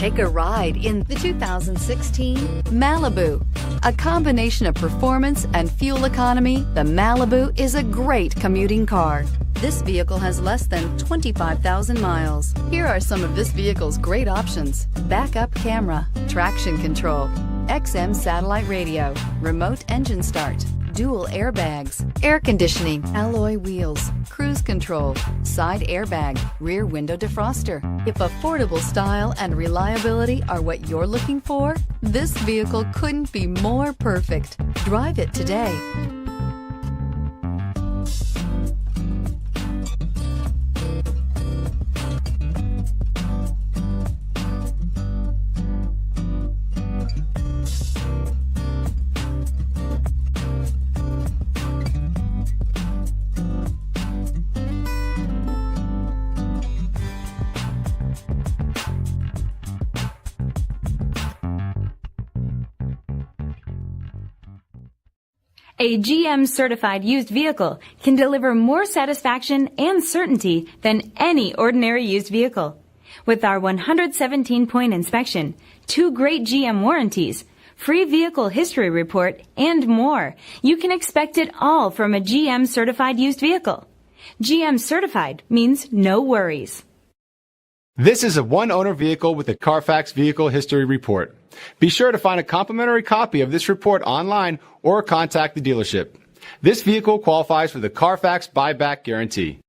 Take a ride in the 2016 Malibu. A combination of performance and fuel economy, the Malibu is a great commuting car. This vehicle has less than 25,000 miles. Here are some of this vehicle's great options: backup camera, traction control, XM satellite radio, remote engine start, dual airbags, air conditioning, alloy wheels, cruise control, side airbag, rear window defroster. If affordable style and reliability are what you're looking for, this vehicle couldn't be more perfect. Drive it today. A GM certified used vehicle can deliver more satisfaction and certainty than any ordinary used vehicle. With our 117-point inspection, 2 great GM warranties, free vehicle history report, and more, you can expect it all from a GM certified used vehicle. GM certified means no worries. This is a one-owner vehicle with a Carfax Vehicle History Report. Be sure to find a complimentary copy of this report online or contact the dealership. This vehicle qualifies for the Carfax Buyback Guarantee.